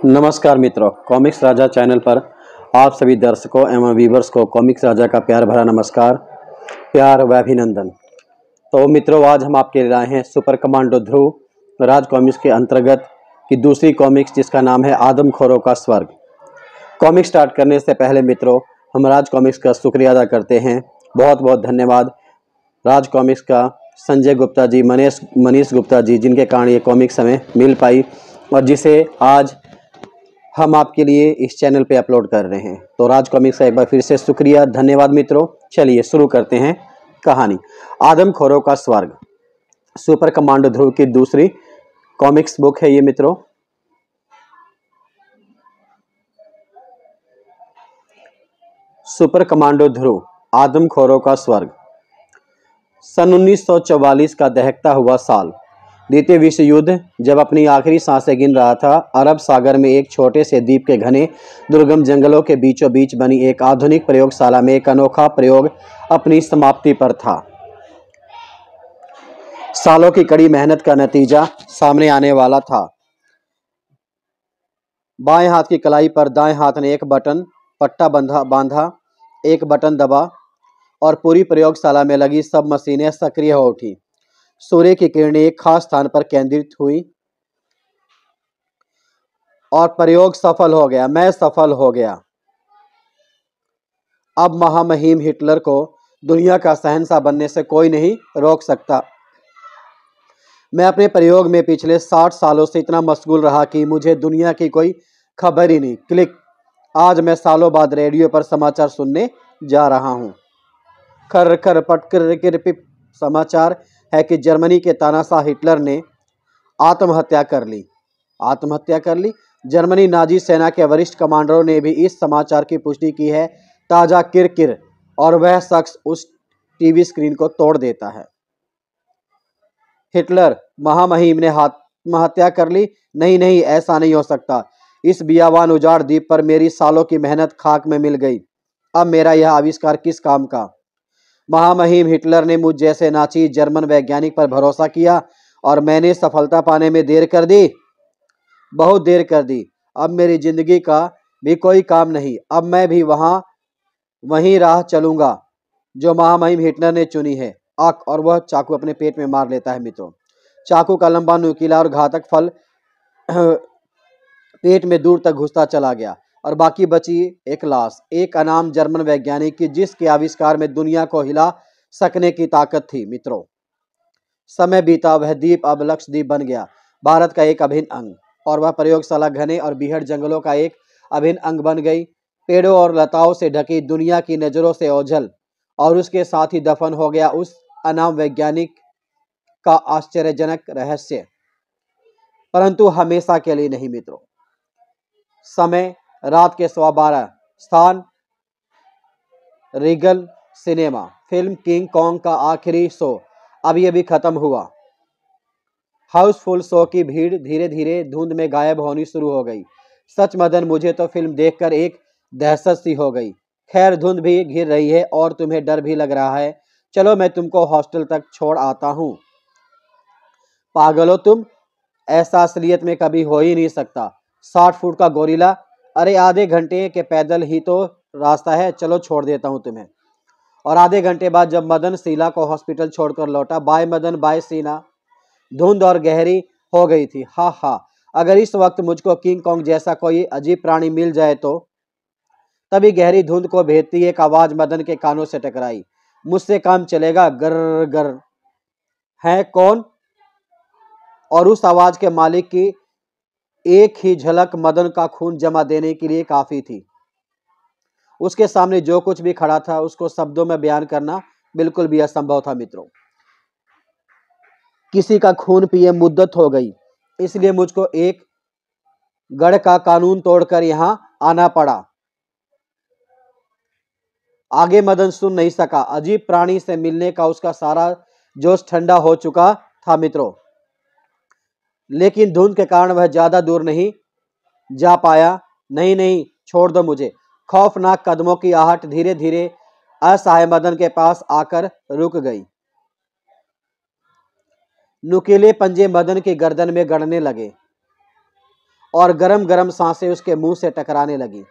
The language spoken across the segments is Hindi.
नमस्कार मित्रों, कॉमिक्स राजा चैनल पर आप सभी दर्शकों एवं व्यूवर्स को कॉमिक्स राजा का प्यार भरा नमस्कार, प्यार व अभिनंदन। तो मित्रों, आज हम आपके लिए आए हैं सुपर कमांडो ध्रुव राज कॉमिक्स के अंतर्गत की दूसरी कॉमिक्स, जिसका नाम है आदमखोरों का स्वर्ग। कॉमिक्स स्टार्ट करने से पहले मित्रों, हम राज कॉमिक्स का शुक्रिया अदा करते हैं। बहुत बहुत धन्यवाद राज कॉमिक्स का, संजय गुप्ता जी, मनीष गुप्ता जी, जिनके कारण ये कॉमिक्स हमें मिल पाई और जिसे आज हम आपके लिए इस चैनल पे अपलोड कर रहे हैं। तो राज कॉमिक्स का एक बार फिर से शुक्रिया, धन्यवाद मित्रों। चलिए शुरू करते हैं कहानी। आदमखोरों का स्वर्ग सुपर कमांडो ध्रुव की दूसरी कॉमिक्स बुक है ये मित्रों। सुपर कमांडो ध्रुव आदमखोरों का स्वर्ग। सन 1944 का दहकता हुआ साल, द्वितीय विश्व युद्ध जब अपनी आखिरी सांसें गिन रहा था, अरब सागर में एक छोटे से द्वीप के घने दुर्गम जंगलों के बीचों बीच बनी एक आधुनिक प्रयोगशाला में एक अनोखा प्रयोग अपनी समाप्ति पर था। सालों की कड़ी मेहनत का नतीजा सामने आने वाला था। बाएं हाथ की कलाई पर दाएं हाथ ने एक बटन पट्टा बांधा, एक बटन दबा और पूरी प्रयोगशाला में लगी सब मशीनें सक्रिय हो उठी। सूर्य की किरणें एक खास स्थान पर केंद्रित हुई और प्रयोग सफल हो गया। मैं सफल हो गया। अब महामहिम हिटलर को दुनिया का शहंशाह बनने से कोई नहीं रोक सकता। मैं अपने प्रयोग में पिछले 60 सालों से इतना मशगूल रहा कि मुझे दुनिया की कोई खबर ही नहीं। क्लिक। आज मैं सालों बाद रेडियो पर समाचार सुनने जा रहा हूँ। खर खर पटकर पिप। समाचार है कि जर्मनी के तानाशाह हिटलर ने आत्महत्या कर ली। आत्महत्या कर ली। जर्मनी नाजी सेना के वरिष्ठ कमांडरों ने भी इस समाचार की पुष्टि की है। ताजा किरकिर, और वह शख्स उस टीवी स्क्रीन को तोड़ देता है। हिटलर महामहिम ने आत्महत्या कर ली? नहीं नहीं, ऐसा नहीं हो सकता। इस बियावान उजाड़ द्वीप पर मेरी सालों की मेहनत खाक में मिल गई। अब मेरा यह आविष्कार किस काम का? महामहिम हिटलर ने मुझ जैसे नाची जर्मन वैज्ञानिक पर भरोसा किया और मैंने सफलता पाने में देर कर दी, बहुत देर कर दी। अब मेरी जिंदगी का भी कोई काम नहीं। अब मैं भी वहीं राह चलूंगा जो महामहिम हिटलर ने चुनी है। आक, और वह चाकू अपने पेट में मार लेता है मित्रों। चाकू का लंबा, नुकीला और घातक फल पेट में दूर तक घुसता चला गया और बाकी बची एक लाश, एक अनाम जर्मन वैज्ञानिक की, जिसके आविष्कार में दुनिया को हिला सकने की ताकत थी मित्रों। समय बीता, वह द्वीप अब लक्षद्वीप बन गया, भारत का एक अभिन्न अंग, और वह प्रयोगशाला घने और बीहड़ जंगलों का एक अभिन्न अंग बन गई। पेड़ों और लताओं से ढकी, दुनिया की नजरों से ओझल, और उसके साथ ही दफन हो गया उस अनाम वैज्ञानिक का आश्चर्यजनक रहस्य। परंतु हमेशा के लिए नहीं मित्रों। समय रात के 12:15। स्थान Regal cinema. Film king Kong का आखिरी शो अभी अभी खत्म हुआ। हाउसफुल शो की भीड़ धीरे धीरे धुंध में गायब होनी शुरू हो गई। सच मदन, मुझे तो फिल्म देखकर एक दहशत सी हो गई। खैर, धुंध भी घिर रही है और तुम्हें डर भी लग रहा है। चलो मैं तुमको हॉस्टल तक छोड़ आता हूँ। पागल हो तुम, ऐसा असलियत में कभी हो ही नहीं सकता। 60 फुट का गोरिल्ला, अरे आधे घंटे के पैदल ही तो रास्ता है, चलो छोड़ देता हूँ तुम्हें। और आधे घंटे बाद जब मदन शीला को हॉस्पिटल छोड़कर लौटा, बाय मदन बाय शीला, धुंध और गहरी हो गई थी। हा हा, अगर इस वक्त मुझको किंग कॉन्ग जैसा कोई अजीब प्राणी मिल जाए तो। तभी गहरी धुंध को भेदती एक आवाज मदन के कानों से टकराई। मुझसे काम चलेगा, गर गर। है कौन? और उस आवाज के मालिक की एक ही झलक मदन का खून जमा देने के लिए काफी थी। उसके सामने जो कुछ भी खड़ा था, उसको शब्दों में बयान करना बिल्कुल भी असंभव था मित्रों। किसी का खून पिए मुद्दत हो गई, इसलिए मुझको एक गढ़ का कानून तोड़कर यहां आना पड़ा। आगे मदन सुन नहीं सका। अजीब प्राणी से मिलने का उसका सारा जोश ठंडा हो चुका था मित्रों, लेकिन धुंध के कारण वह ज्यादा दूर नहीं जा पाया। नहीं नहीं, छोड़ दो मुझे। खौफनाक कदमों की आहट धीरे धीरे असहाय मदन के पास आकर रुक गई। नुकीले पंजे मदन की गर्दन में गड़ने लगे और गरम गरम सांसें उसके मुंह से टकराने लगी।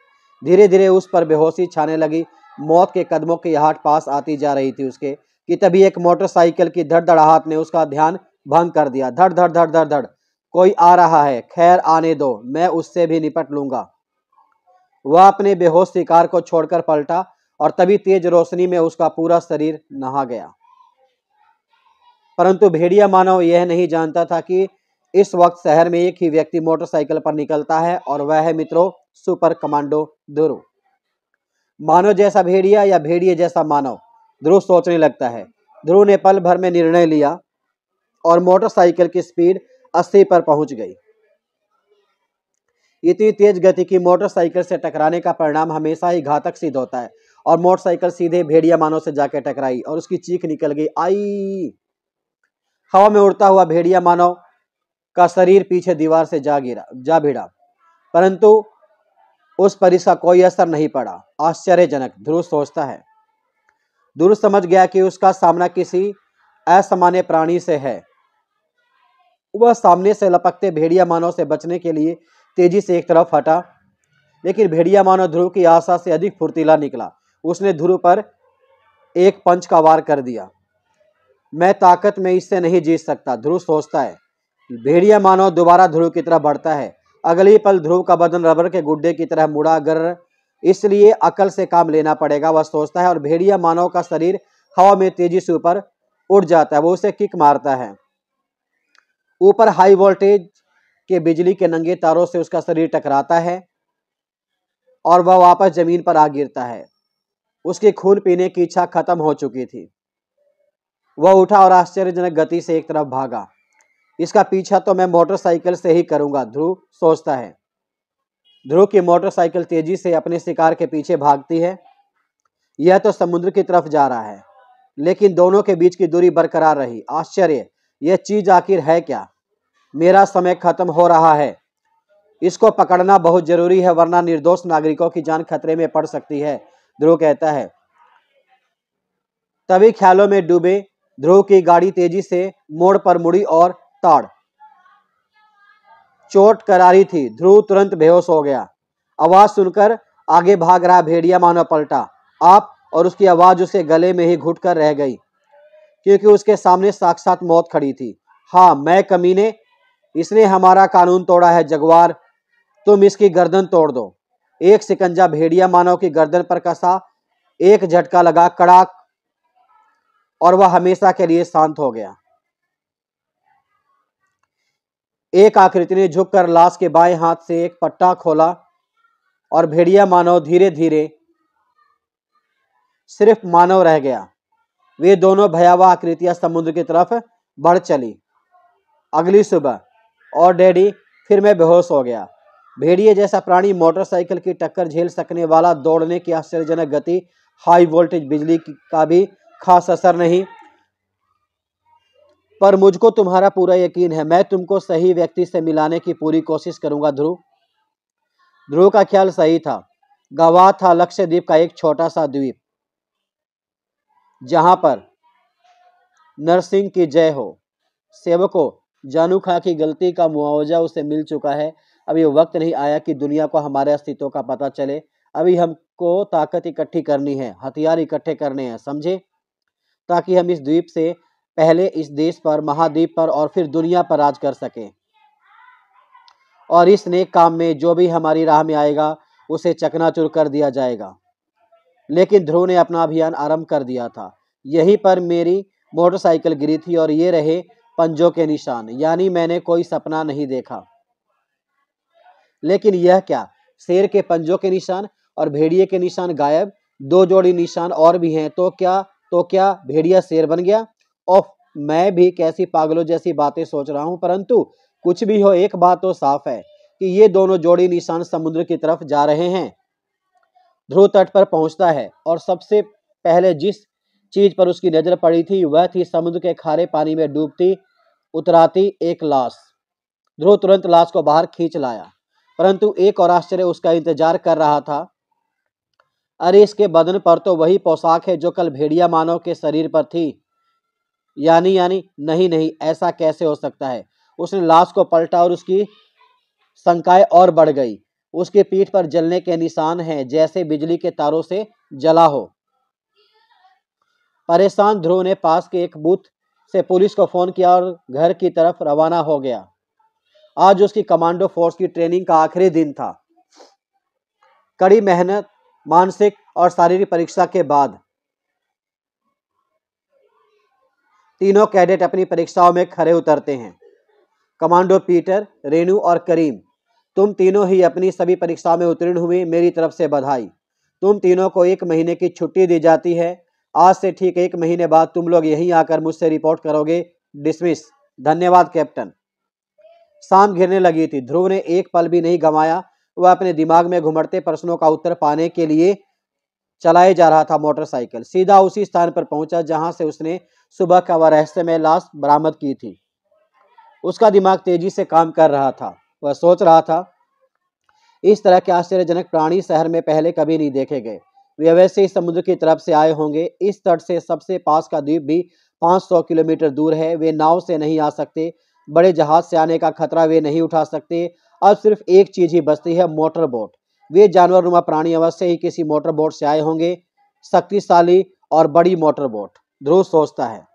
धीरे धीरे उस पर बेहोशी छाने लगी। मौत के कदमों की आहट पास आती जा रही थी उसके कि तभी एक मोटरसाइकिल की धड़धड़ाहट ने उसका ध्यान भंग कर दिया। धड़ धड़ धड़ धड़ धड़, कोई आ रहा है, खैर आने दो, मैं उससे भी निपट लूंगा। वह अपने बेहोश शिकार को छोड़कर पलटा और तभी तेज रोशनी में उसका पूरा शरीर नहा गया। परंतु भेड़िया मानव यह नहीं जानता था कि इस वक्त शहर में एक ही व्यक्ति मोटरसाइकिल पर निकलता है और वह है मित्रों सुपर कमांडो ध्रुव। मानव जैसा भेड़िया या भेड़िए जैसा मानव, ध्रुव सोचने लगता है। ध्रुव ने पल भर में निर्णय लिया और मोटरसाइकिल की स्पीड 80 पर पहुंच गई। इतनी तेज गति की मोटरसाइकिल से टकराने का परिणाम हमेशा ही घातक सिद्ध होता है और मोटरसाइकिल सीधे भेड़िया मानव से जाकर टकराई और उसकी चीख निकल गई, आई। हवा में उड़ता हुआ भेड़िया मानव का शरीर पीछे दीवार से जा भिड़ा, परंतु उस पर इसका कोई असर नहीं पड़ा। आश्चर्यजनक, ध्रुव सोचता है। ध्रुव समझ गया कि उसका सामना किसी असामान्य प्राणी से है। वह सामने से लपकते भेड़िया मानव से बचने के लिए तेजी से एक तरफ हटा, लेकिन भेड़िया मानव ध्रुव की आशा से अधिक फुर्तीला निकला। उसने ध्रुव पर एक पंच का वार कर दिया। मैं ताकत में इससे नहीं जीत सकता, ध्रुव सोचता है। भेड़िया मानव दोबारा ध्रुव की तरफ बढ़ता है। अगली पल ध्रुव का बदन रबर के गुड्डे की तरह मुड़ा गर, इसलिए अकल से काम लेना पड़ेगा, वह सोचता है। और भेड़िया मानव का शरीर हवा में तेजी से ऊपर उड़ जाता है। वो उसे किक मारता है। ऊपर हाई वोल्टेज के बिजली के नंगे तारों से उसका शरीर टकराता है और वह वापस जमीन पर आ गिरता है। उसकी खून पीने की इच्छा खत्म हो चुकी थी। वह उठा और आश्चर्यजनक गति से एक तरफ भागा। इसका पीछा तो मैं मोटरसाइकिल से ही करूंगा, ध्रुव सोचता है। ध्रुव की मोटरसाइकिल तेजी से अपने शिकार के पीछे भागती है। यह तो समुद्र की तरफ जा रहा है, लेकिन दोनों के बीच की दूरी बरकरार रही। आश्चर्य, यह चीज आखिर है क्या? मेरा समय खत्म हो रहा है। इसको पकड़ना बहुत जरूरी है, वरना निर्दोष नागरिकों की जान खतरे में पड़ सकती है, ध्रुव कहता है। तभी ख्यालों में डूबे ध्रुव की गाड़ी तेजी से मोड़ पर मुड़ी और ताड़ चोट करारी थी। ध्रुव तुरंत बेहोश हो गया। आवाज सुनकर आगे भाग रहा भेड़िया मानव पलटा। आप, और उसकी आवाज उसे गले में ही घुट कर रह गई, क्योंकि उसके सामने साक्षात मौत खड़ी थी। हाँ, मैं कमीने, इसने हमारा कानून तोड़ा है जगुआर, तुम इसकी गर्दन तोड़ दो। एक शिकंजा भेड़िया मानव की गर्दन पर कसा, एक झटका लगा, कड़ाक, और वह हमेशा के लिए शांत हो गया। एक आकृति ने झुककर लाश के बाएं हाथ से एक पट्टा खोला और भेड़िया मानव धीरे धीरे सिर्फ मानव रह गया। वे दोनों भयावह आकृतियां समुद्र की तरफ बढ़ चली। अगली सुबह, और डैडी, फिर मैं बेहोश हो गया। भेड़िए जैसा प्राणी मोटरसाइकिल की टक्कर झेल सकने वाला, दौड़ने की आश्चर्यजनक गति, हाई वोल्टेज बिजली का भी खास असर नहीं। पर मुझको तुम्हारा पूरा यकीन है। मैं तुमको सही व्यक्ति से मिलाने की पूरी कोशिश करूंगा, ध्रुव। ध्रुव का ख्याल सही था। गवा था लक्षद्वीप का एक छोटा सा द्वीप, जहां पर नरसिंह की जय हो। सेवकों, जानू खां की गलती का मुआवजा उसे मिल चुका है। अभी वक्त नहीं आया कि दुनिया को हमारे अस्तित्व का पता चले। अभी हमको ताकत इकट्ठी करनी है, हथियार इकट्ठे करने हैं, समझे? ताकि हम इस द्वीप से पहले इस देश पर, महाद्वीप पर और फिर दुनिया पर राज कर सकें। और इस नेक काम में जो भी हमारी राह में आएगा उसे चकनाचूर कर दिया जाएगा। लेकिन ध्रुव ने अपना अभियान आरंभ कर दिया था। यहीं पर मेरी मोटरसाइकिल गिरी थी और ये रहे पंजों के निशान। यानी मैंने कोई सपना नहीं देखा। लेकिन यह क्या, शेर के पंजों के निशान और भेड़िए के निशान गायब। दो जोड़ी निशान और भी हैं। तो क्या भेड़िया शेर बन गया? ओह, मैं भी कैसी पागलों जैसी बातें सोच रहा हूं। परंतु कुछ भी हो, एक बात तो साफ है कि ये दोनों जोड़ी निशान समुद्र की तरफ जा रहे हैं। ध्रुव तट पर पहुंचता है और सबसे पहले जिस चीज पर उसकी नजर पड़ी थी वह थी समुद्र के खारे पानी में डूबती उतराती एक लाश। ध्रुव तुरंत लाश को बाहर खींच लाया, परंतु एक और आश्चर्य उसका इंतजार कर रहा था। अरे, इसके बदन पर तो वही पोशाक है जो कल भेड़िया मानव के शरीर पर थी। यानी नहीं, ऐसा कैसे हो सकता है? उसने लाश को पलटा और उसकी शंकाएं और बढ़ गई। उसकी पीठ पर जलने के निशान हैं, जैसे बिजली के तारों से जला हो। परेशान ध्रुव ने पास के एक बूथ से पुलिस को फोन किया और घर की तरफ रवाना हो गया। आज उसकी कमांडो फोर्स की ट्रेनिंग का आखिरी दिन था। कड़ी मेहनत, मानसिक और शारीरिक परीक्षा के बाद तीनों कैडेट अपनी परीक्षाओं में खरे उतरते हैं। कमांडो पीटर, रेनू और करीम, तुम तीनों ही अपनी सभी परीक्षाओं में उत्तीर्ण हुए। मेरी तरफ से बधाई। तुम तीनों को 1 महीने की छुट्टी दी जाती है। आज से ठीक 1 महीने बाद तुम लोग यहीं आकर मुझसे रिपोर्ट करोगे। डिसमिस। धन्यवाद कैप्टन। शाम घिरने लगी थी। ध्रुव ने एक पल भी नहीं गंवाया। वह अपने दिमाग में घुमड़ते प्रश्नों का उत्तर पाने के लिए चलाए जा रहा था मोटरसाइकिल। सीधा उसी स्थान पर पहुंचा जहां से उसने सुबह का वह रहस्यमय लाश बरामद की थी। उसका दिमाग तेजी से काम कर रहा था। वह सोच रहा था, इस तरह के आश्चर्यजनक प्राणी शहर में पहले कभी नहीं देखे गए। वे वैसे ही समुद्र की तरफ से आए होंगे। इस तट से सबसे पास का द्वीप भी 500 किलोमीटर दूर है। वे नाव से नहीं आ सकते। बड़े जहाज से आने का खतरा वे नहीं उठा सकते। अब सिर्फ एक चीज ही बचती है, मोटर बोट। वे जानवरनुमा प्राणी अवश्य ही किसी मोटर बोट से आए होंगे। शक्तिशाली और बड़ी मोटर बोट, ध्रुव सोचता है।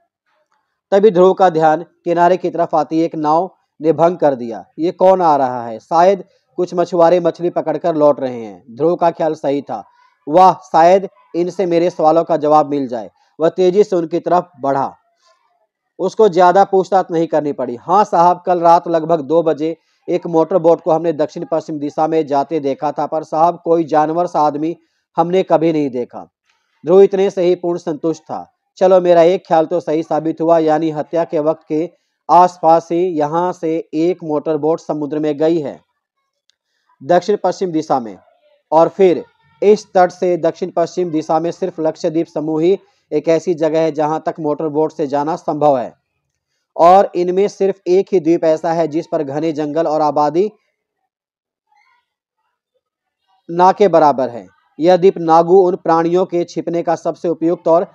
तभी ध्रुव का ध्यान किनारे की तरफ आती एक नाव ने भंग कर दिया। ये कौन आ रहा है? शायद कुछ मछुआरे मछली पकड़कर लौट रहे हैं। ध्रुव का ख्याल सही था। वाह, शायद इनसे मेरे सवालों का जवाब मिल जाए। वह तेजी से उनकी तरफ बढ़ा। उसको ज्यादा पूछताछ नहीं करनी पड़ी। हाँ साहब, कल रात लगभग 2 बजे एक मोटर बोट को हमने दक्षिण पश्चिम दिशा में जाते देखा था, पर साहब कोई जानवर सा आदमी हमने कभी नहीं देखा। ध्रुव इतने से ही पूर्ण संतुष्ट था। चलो, मेरा एक ख्याल तो सही साबित हुआ, यानी हत्या के वक्त के आसपास ही यहाँ से एक मोटर बोट समुद्र में गई है, दक्षिण पश्चिम दिशा में। और फिर इस तट से दक्षिण पश्चिम दिशा में सिर्फ लक्षद्वीप समूह ही एक ऐसी जगह है जहां तक मोटर बोट से जाना संभव है। और इनमें सिर्फ एक ही द्वीप ऐसा है जिस पर घने जंगल और आबादी ना के बराबर है। यह द्वीप नागू उन प्राणियों के छिपने का सबसे उपयुक्त और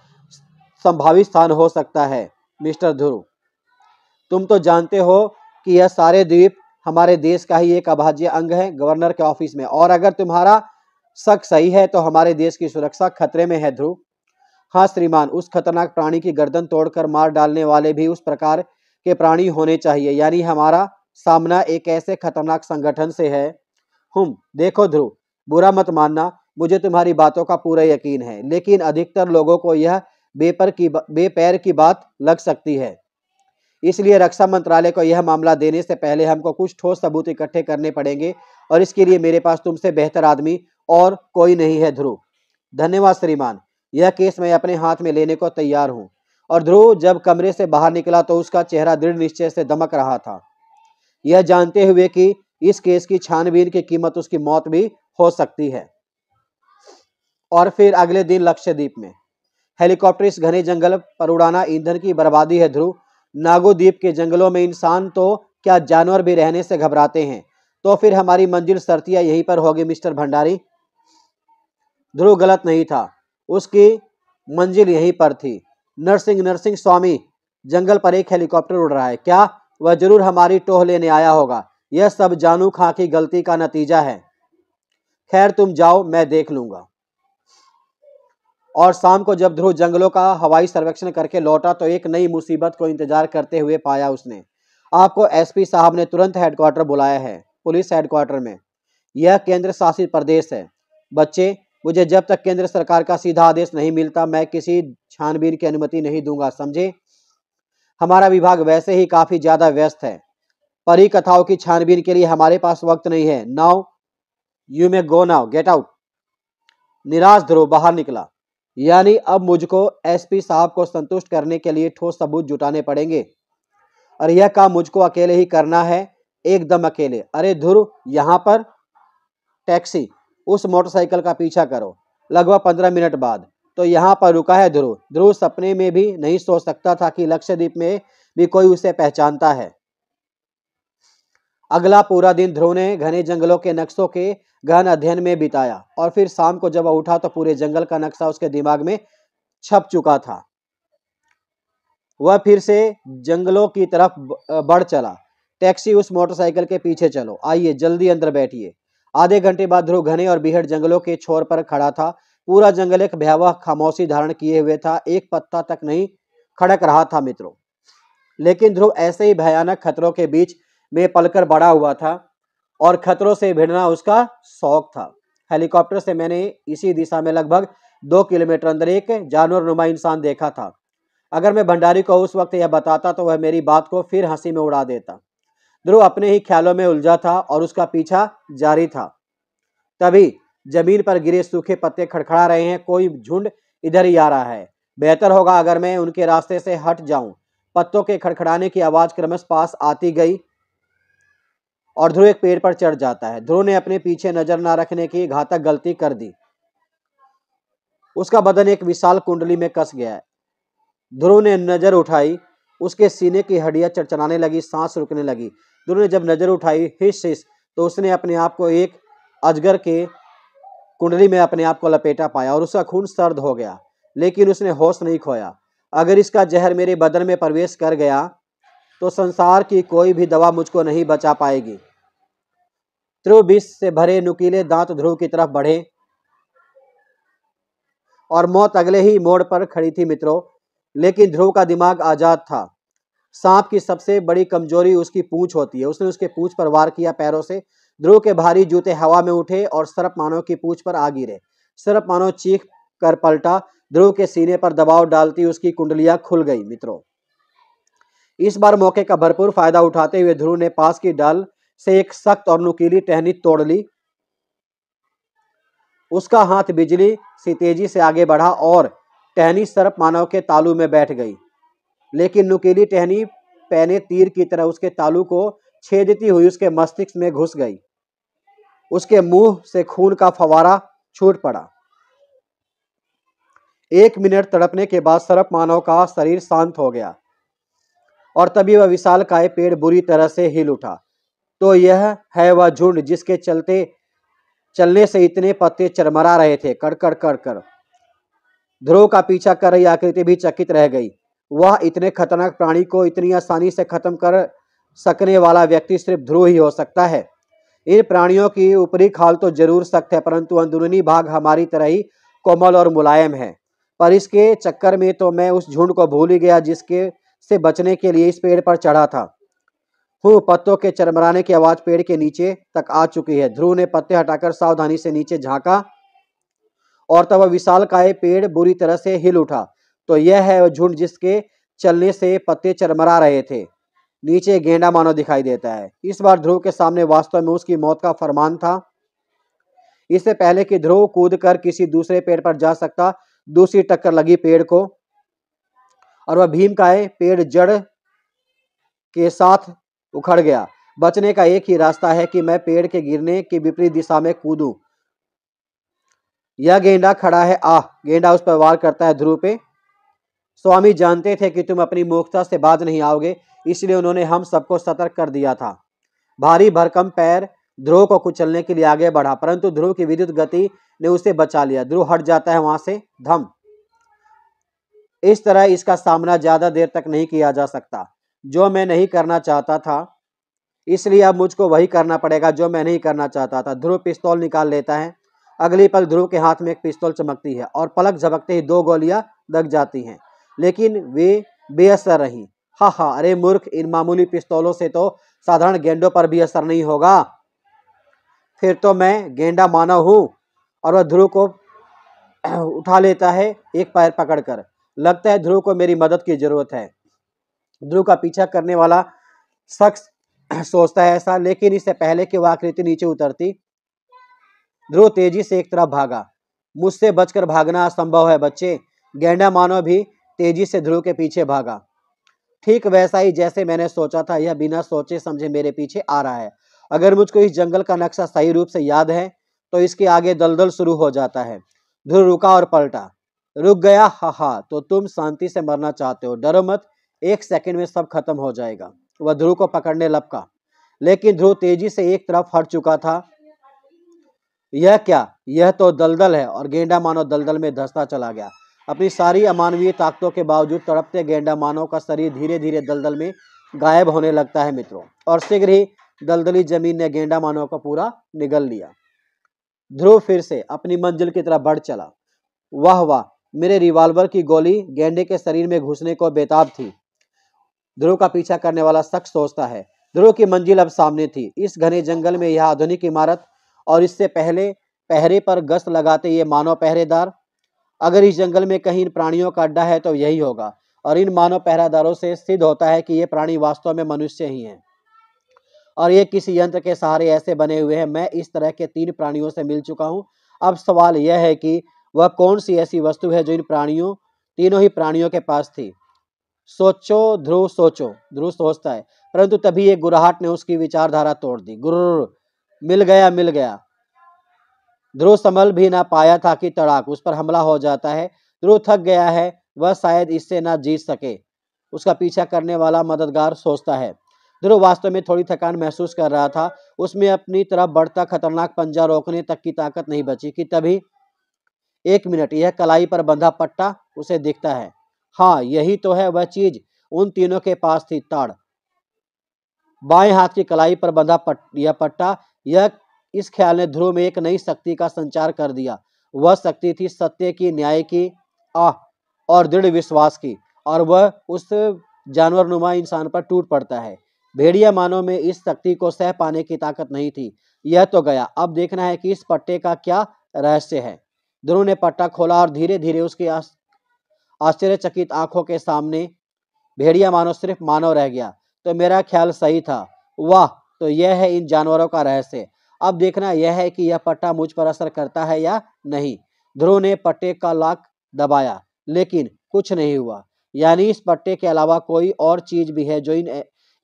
संभावित स्थान हो सकता है। मिस्टर ध्रुव, तुम तो जानते हो कि यह सारे द्वीप हमारे देश का ही एक अभाज्य अंग है, गवर्नर के ऑफिस में। और अगर तुम्हारा शक सही है तो हमारे देश की सुरक्षा खतरे में है ध्रुव। हाँ श्रीमान, उस खतरनाक प्राणी की गर्दन तोड़कर मार डालने वाले भी उस प्रकार के प्राणी होने चाहिए, यानी हमारा सामना एक ऐसे खतरनाक संगठन से है। देखो ध्रुव, बुरा मत मानना, मुझे तुम्हारी बातों का पूरा यकीन है, लेकिन अधिकतर लोगों को यह बेपैर की बात लग सकती है। इसलिए रक्षा मंत्रालय को यह मामला देने से पहले हमको कुछ ठोस सबूत इकट्ठे करने पड़ेंगे, और इसके लिए मेरे पास तुमसे बेहतर आदमी और कोई नहीं है ध्रुव। धन्यवाद श्रीमान, यह केस मैं अपने हाथ में लेने को तैयार हूं। और ध्रुव जब कमरे से बाहर निकला तो उसका चेहरा दृढ़ निश्चय से दमक रहा था, यह जानते हुए कि इस केस की छानबीन की कीमत उसकी मौत भी हो सकती है। और फिर अगले दिन लक्षद्वीप में हेलीकॉप्टर इस घने जंगल पर उड़ाना ईंधन की बर्बादी है ध्रुव। नागो द्वीप के जंगलों में इंसान तो क्या जानवर भी रहने से घबराते हैं। तो फिर हमारी मंजिल सरतिया यहीं पर होगी मिस्टर भंडारी। ध्रुव गलत नहीं था, उसकी मंजिल यहीं पर थी। नरसिंह स्वामी, जंगल पर एक हेलीकॉप्टर उड़ रहा है। क्या? वह जरूर हमारी टोह लेने आया होगा। यह सब जानू खां की गलती का नतीजा है। खैर तुम जाओ, मैं देख लूंगा। और शाम को जब ध्रुव जंगलों का हवाई सर्वेक्षण करके लौटा तो एक नई मुसीबत को इंतजार करते हुए पाया उसने। आपको एसपी साहब ने तुरंत हेडक्वार्टर बुलाया है, पुलिस हेडक्वार्टर में। यह केंद्र शासित प्रदेश है। बच्चे, मुझे जब तक केंद्र सरकार का सीधा आदेश नहीं मिलता मैं किसी छानबीन की अनुमति नहीं दूंगा, समझे? हमारा विभाग वैसे ही काफी ज्यादा व्यस्त है। परी कथाओं की छानबीन के लिए हमारे पास वक्त नहीं है। Now you may go, now get out. निराश ध्रुव बाहर निकला। यानी अब मुझको एसपी साहब को संतुष्ट करने के लिए ठोस सबूत जुटाने पड़ेंगे, और यह काम मुझको अकेले ही करना है, एकदम अकेले। अरे ध्रुव, यहाँ पर टैक्सी, उस मोटरसाइकिल का पीछा करो। लगभग 15 मिनट बाद तो यहाँ पर रुका है ध्रुव। ध्रुव सपने में भी नहीं सोच सकता था कि लक्षद्वीप में भी कोई उसे पहचानता है। अगला पूरा दिन ध्रुव ने घने जंगलों के नक्शों के गहन अध्ययन में बिताया, और फिर शाम को जब वह उठा तो पूरे जंगल का नक्शा उसके दिमाग में छप चुका था। वह फिर से जंगलों की तरफ बढ़ चला। टैक्सी, उस मोटरसाइकिल के पीछे चलो, आइए जल्दी अंदर बैठिए। आधे घंटे बाद ध्रुव घने और बीहड़ जंगलों के छोर पर खड़ा था। पूरा जंगल एक भयावह खामोशी धारण किए हुए था, एक पत्ता तक नहीं खड़क रहा था मित्रों। लेकिन ध्रुव ऐसे ही भयानक खतरों के बीच में पलकर बड़ा हुआ था और खतरों से भिड़ना उसका शौक था। हेलीकॉप्टर से मैंने इसी दिशा में लगभग 2 किलोमीटर अंदर एक जानवर नुमा इंसान देखा था। अगर मैं भंडारी को उस वक्त यह बताता तो वह मेरी बात को फिर हंसी में उड़ा देता। ध्रुव अपने ही ख्यालों में उलझा था और उसका पीछा जारी था। तभी जमीन पर गिरे सूखे पत्ते खड़खड़ा रहे हैं, कोई झुंड इधर ही आ रहा है। बेहतर होगा अगर मैं उनके रास्ते से हट जाऊं। पत्तों के खड़खड़ाने की आवाज क्रमश पास आती गई और ध्रुव एक पेड़ पर चढ़ जाता है। ध्रुव ने अपने पीछे नजर न रखने की घातक गलती कर दी। उसका बदन एक विशाल कुंडली में कस गया है। ध्रुव ने नजर उठाई, उसके सीने की हड्डियां चरचराने लगी, सांस रुकने लगी। ध्रुव ने जब नजर उठाई, हिस हिस, तो उसने अपने आप को एक अजगर के कुंडली में अपने आप को लपेटा पाया और उसका खून सर्द हो गया, लेकिन उसने होश नहीं खोया। अगर इसका जहर मेरे बदन में प्रवेश कर गया तो संसार की कोई भी दवा मुझको नहीं बचा पाएगी। ध्रुव विष से भरे नुकीले दांत ध्रुव की तरफ बढ़े और मौत अगले ही मोड़ पर खड़ी थी मित्रों। लेकिन ध्रुव का दिमाग आजाद था। सांप की सबसे बड़ी कमजोरी उसकी पूंछ होती है। उसने उसके पूंछ पर वार किया पैरों से। ध्रुव के भारी जूते हवा में उठे और सर्प मानव की पूंछ पर आ गिरे। सर्प मानव चीख कर पलटा। ध्रुव के सीने पर दबाव डालती उसकी कुंडलियां खुल गई मित्रों। इस बार मौके का भरपूर फायदा उठाते हुए ध्रुव ने पास की डाल से एक सख्त और नुकीली टहनी तोड़ ली। उसका हाथ बिजली सी तेजी से आगे बढ़ा और टहनी सर्प मानव के तालू में बैठ गई। लेकिन नुकीली टहनी पैने तीर की तरह उसके तालू को छेदती हुई उसके मस्तिष्क में घुस गई। उसके मुंह से खून का फवारा छूट पड़ा। 1 मिनट तड़पने के बाद सर्प मानव का शरीर शांत हो गया और तभी वह विशालकाय पेड़ बुरी तरह से हिल उठा। तो यह है वह झुंड जिसके चलने से इतने पत्ते चरमरा रहे थे। कड़कड़ कड़कड़ ध्रुव का पीछा कर रही आकृति भी चकित रह गई। वह इतने खतरनाक प्राणी को इतनी आसानी से खत्म कर सकने वाला व्यक्ति सिर्फ ध्रुव ही हो सकता है। इन प्राणियों की ऊपरी खाल तो जरूर सख्त है, परंतु अंदरूनी भाग हमारी तरह ही कोमल और मुलायम है। पर इसके चक्कर में तो मैं उस झुंड को भूल ही गया जिसके से बचने के लिए इस पेड़ पर चढ़ा था। पत्तों के चरमराने की आवाज पेड़ के नीचे तक आ चुकी है। ध्रुव ने पत्ते हटाकर सावधानी से नीचे झांका और तब वह विशालकाय पेड़ बुरी तरह से हिल उठा। तो यह है वह झुंड जिसके चलने से पत्ते चरमरा रहे थे। नीचे गेंडा मानव दिखाई देता है। इस बार ध्रुव के सामने वास्तव में उसकी मौत का फरमान था। इससे पहले कि ध्रुव कूद कर किसी दूसरे पेड़ पर जा सकता, दूसरी टक्कर लगी पेड़ को और वह भीमकाय पेड़ जड़ के साथ उखड़ गया। बचने का एक ही रास्ता है कि मैं पेड़ के गिरने की विपरीत दिशा में कूदूं। यह गेंडा खड़ा है। गेंडा उस पर वार करता है ध्रुव पे। स्वामी जानते थे कि तुम अपनी मूर्खता से बाज नहीं आओगे, इसलिए उन्होंने हम सबको सतर्क कर दिया था। भारी भरकम पैर ध्रुव को कुचलने के लिए आगे बढ़ा, परंतु ध्रुव की विद्युत गति ने उसे बचा लिया। ध्रुव हट जाता है वहां से धम। इस तरह इसका सामना ज्यादा देर तक नहीं किया जा सकता। जो मैं नहीं करना चाहता था, इसलिए अब मुझको वही करना पड़ेगा जो मैं नहीं करना चाहता था। ध्रुव पिस्तौल निकाल लेता है। अगली पल ध्रुव के हाथ में एक पिस्तौल चमकती है और पलक झपकते ही 2 गोलियां दग जाती हैं, लेकिन वे बेअसर रहीं। हा, अरे मूर्ख, इन मामूली पिस्तौलों से तो साधारण गेंडों पर भी असर नहीं होगा। फिर तो मैं गेंडा मानव हूं। और वह ध्रुव को उठा लेता है एक पैर पकड़कर। लगता है ध्रुव को मेरी मदद की जरूरत है। ध्रुव का पीछा करने वाला शख्स सोचता है ऐसा, लेकिन इससे पहले कि वह आकृति नीचे उतरती, ध्रुव तेजी से एक तरफ भागा। मुझसे बचकर भागना असंभव है बच्चे। गेंडा मानव भी तेजी से ध्रुव के पीछे भागा। ठीक वैसा ही जैसे मैंने सोचा था, यह बिना सोचे समझे मेरे पीछे आ रहा है। अगर मुझको इस जंगल का नक्शा सही रूप से याद है तो इसके आगे दलदल शुरू हो जाता है। ध्रुव रुका और पलटा। रुक गया? हा, तो तुम शांति से मरना चाहते हो। डरो मत, 1 सेकंड में सब खत्म हो जाएगा। वह ध्रुव को पकड़ने लपका, लेकिन ध्रुव तेजी से एक तरफ हट चुका था। यह क्या? यह तो दलदल है। और गेंडा मानव दलदल में धंसता चला गया। अपनी सारी अमानवीय ताकतों के बावजूद तड़पते गेंडा मानव का शरीर धीरे धीरे दलदल में गायब होने लगता है मित्रों, और शीघ्र ही दलदली जमीन ने गेंडा मानव को पूरा निगल लिया। ध्रुव फिर से अपनी मंजिल की तरफ बढ़ चला। वाह वाह, मेरे रिवॉल्वर की गोली गेंडे के शरीर में घुसने को बेताब थी। ध्रुव का पीछा करने वाला शख्स सोचता है। ध्रुव की मंजिल अब सामने थी। इस घने जंगल में यह आधुनिक इमारत और इससे पहले पहरे पर गश्त लगाते ये मानव पहरेदार। अगर इस जंगल में कहीं इन प्राणियों का अड्डा है तो यही होगा, और इन मानव पहरेदारों से सिद्ध होता है कि ये प्राणी वास्तव में मनुष्य ही हैं और ये किसी यंत्र के सहारे ऐसे बने हुए हैं। मैं इस तरह के 3 प्राणियों से मिल चुका हूँ। अब सवाल यह है कि वह कौन सी ऐसी वस्तु है जो इन प्राणियों, तीनों ही प्राणियों के पास थी। सोचो ध्रुव, सोचो। ध्रुव सोचता है, परंतु तभी एक गुर्राहट ने उसकी विचारधारा तोड़ दी। गुर्र, मिल गया, मिल गया। ध्रुव संभल भी ना पाया था कि तड़ाक उस पर हमला हो जाता है। ध्रुव थक गया है, वह शायद इससे ना जीत सके। उसका पीछा करने वाला मददगार सोचता है। ध्रुव वास्तव में थोड़ी थकान महसूस कर रहा था। उसमें अपनी तरफ बढ़ता खतरनाक पंजा रोकने तक की ताकत नहीं बची कि तभी एक मिनट, यह कलाई पर बंधा पट्टा उसे दिखता है। हाँ, यही तो है वह चीज उन तीनों के पास थी, ताड़। बाएं हाथ की कलाई पर बंधा यह पट्टा, यह इस ख्याल ने ध्रुव में एक नई शक्ति का संचार कर दिया। वह शक्ति थी सत्य की, न्याय की, और दृढ़ विश्वास की, और वह उस जानवरनुमा इंसान पर टूट पड़ता है। भेड़िया मानव में इस शक्ति को सह पाने की ताकत नहीं थी। यह तो गया, अब देखना है कि इस पट्टे का क्या रहस्य है। ध्रुव ने पट्टा खोला और धीरे धीरे उसकी आश्चर्यचकित आंखों के सामने भेड़िया मानव सिर्फ मानव रह गया। तो मेरा ख्याल सही था। वाह, तो यह है इन जानवरों का रहस्य। अब देखना यह है कि यह पट्टा मुझ पर असर करता है या नहीं। ध्रुव ने पट्टे का लॉक दबाया, लेकिन कुछ नहीं हुआ। यानी इस पट्टे के अलावा कोई और चीज भी है जो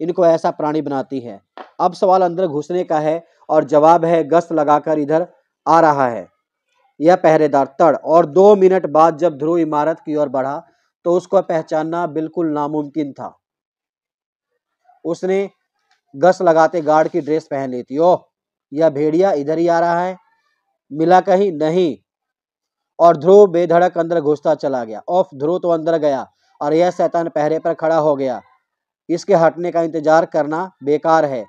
इनको ऐसा प्राणी बनाती है। अब सवाल अंदर घुसने का है और जवाब है गश्त लगाकर इधर आ रहा है यह पहरेदार, तड़। और 2 मिनट बाद जब ध्रुव इमारत की ओर बढ़ा तो उसको पहचानना बिल्कुल नामुमकिन था। उसने गश्त लगाते गार्ड की ड्रेस पहन ली थी। ओह, यह भेड़िया इधर ही आ रहा है। मिला कहीं नहीं। और ध्रुव बेधड़क अंदर घुसता चला गया। ओफ, ध्रुव तो अंदर गया और यह शैतान पहरे पर खड़ा हो गया। इसके हटने का इंतजार करना बेकार है।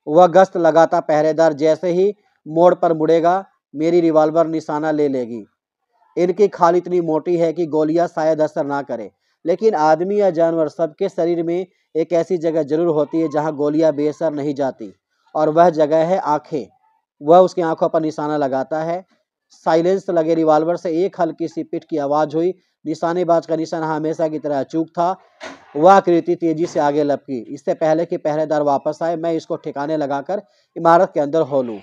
वह गश्त लगाता पहरेदार जैसे ही मोड़ पर मुड़ेगा, मेरी रिवॉल्वर निशाना ले लेगी। इनकी खाल इतनी मोटी है कि गोलियां शायद असर ना करे, लेकिन आदमी या जानवर सबके शरीर में एक ऐसी जगह जरूर होती है जहां गोलियां बेअसर नहीं जाती, और वह जगह है आंखें। वह उसकी आंखों पर निशाना लगाता है। साइलेंस लगे रिवॉल्वर से एक हल्की सी पिट की आवाज हुई। निशानेबाज का निशाना हमेशा की तरह अचूक था। वह आकृति तेजी से आगे लपकी। इससे पहले कि पहरेदार वापस आए, मैं इसको ठिकाने लगाकर इमारत के अंदर हो लूं।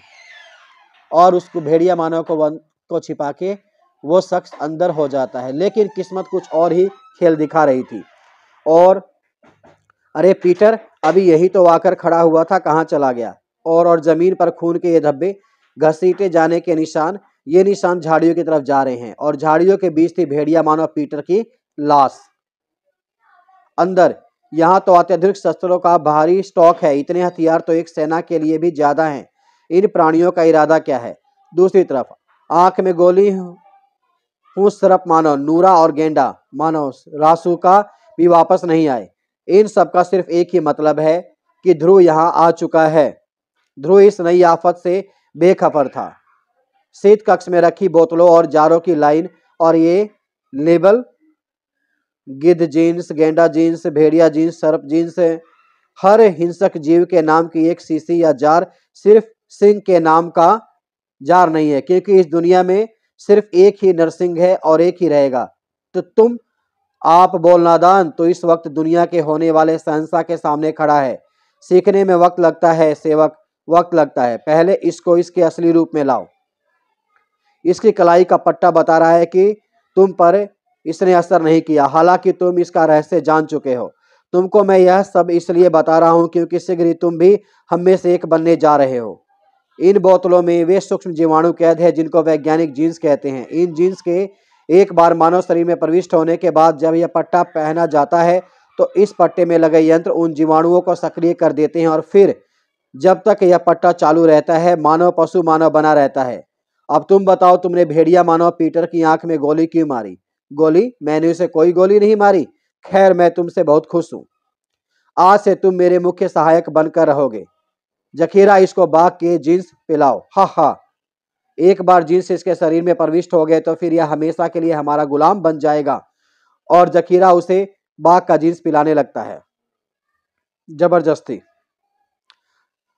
और उसको भेड़िया मानव को छिपा के वो शख्स अंदर हो जाता है। लेकिन किस्मत कुछ और ही खेल दिखा रही थी। और अरे पीटर, अभी यही तो आकर खड़ा हुआ था, कहाँ चला गया? और जमीन पर खून के ये धब्बे, घसीटे जाने के निशान, ये निशान झाड़ियों की तरफ जा रहे हैं, और झाड़ियों के बीच थी भेड़िया मानव पीटर की लाश। अंदर यहाँ तो अत्यधिक शस्त्रों का भारी स्टॉक है। इतने हथियार तो एक सेना के लिए भी ज्यादा हैं। इन प्राणियों का इरादा क्या है? दूसरी तरफ आंख में गोली, पूछ तरफ मानव नूरा और गेंडा मानव रासुका भी वापस नहीं आए। इन सब का सिर्फ एक ही मतलब है कि ध्रुव यहाँ आ चुका है। ध्रुव इस नई आफत से बेखबर था। शीत कक्ष में रखी बोतलों और जारों की लाइन, और ये लेबल, गिद्ध जीन्स, गेंडा जीन्स, भेड़िया जीन्स, सर्प जीन्स, हर हिंसक जीव के नाम की एक शीशी या जार सिर्फ सिंह के नाम का जार नहीं है, क्योंकि इस दुनिया में सिर्फ एक ही नरसिंह है और एक ही रहेगा। तो आप बोल नादान, तो इस वक्त दुनिया के होने वाले शहंशाह के सामने खड़ा है। सीखने में वक्त लगता है सेवक, वक्त लगता है। पहले इसको इसके असली रूप में लाओ। इसकी कलाई का पट्टा बता रहा है कि तुम पर इसने असर नहीं किया, हालांकि तुम इसका रहस्य जान चुके हो। तुमको मैं यह सब इसलिए बता रहा हूं क्योंकि शीघ्र ही तुम भी हम में से एक बनने जा रहे हो। इन बोतलों में वे सूक्ष्म जीवाणु कैद है जिनको वैज्ञानिक जीन्स कहते हैं। इन जीन्स के एक बार मानव शरीर में प्रविष्ट होने के बाद जब यह पट्टा पहना जाता है तो इस पट्टे में लगे यंत्र उन जीवाणुओं को सक्रिय कर देते हैं, और फिर जब तक यह पट्टा चालू रहता है मानव पशु मानव बना रहता है। अब तुम बताओ, तुमने भेड़िया मानव पीटर की आंख में गोली क्यों मारी? गोली? मैंने उसे कोई गोली नहीं मारी। खैर, मैं तुमसे बहुत खुश हूं। आज से तुम मेरे मुख्य सहायक बनकर रहोगे। जखीरा, इसको बाघ के जींस पिलाओ। हा हा। एक बार जींस इसके शरीर में प्रविष्ट हो गए तो फिर यह हमेशा के लिए हमारा गुलाम बन जाएगा। और जखीरा उसे बाघ का जींस पिलाने लगता है। जबरदस्ती।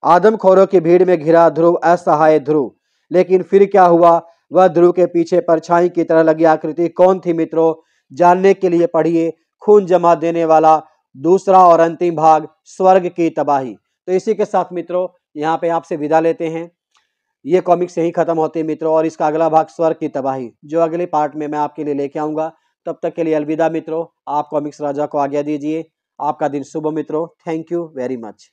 आदमखोरों की भीड़ में घिरा ध्रुव, असहाय ध्रुव। लेकिन फिर क्या हुआ? वह ध्रुव के पीछे परछाई की तरह लगी आकृति कौन थी मित्रों? जानने के लिए पढ़िए खून जमा देने वाला दूसरा और अंतिम भाग, स्वर्ग की तबाही। तो इसी के साथ मित्रों यहाँ पे आपसे विदा लेते हैं। ये कॉमिक्स यही खत्म होती है मित्रों, और इसका अगला भाग स्वर्ग की तबाही जो अगले पार्ट में मैं आपके लिए लेके आऊंगा। तब तक के लिए अलविदा मित्रों। आप कॉमिक्स राजा को आज्ञा दीजिए। आपका दिन शुभ हो मित्रों। Thank you very much.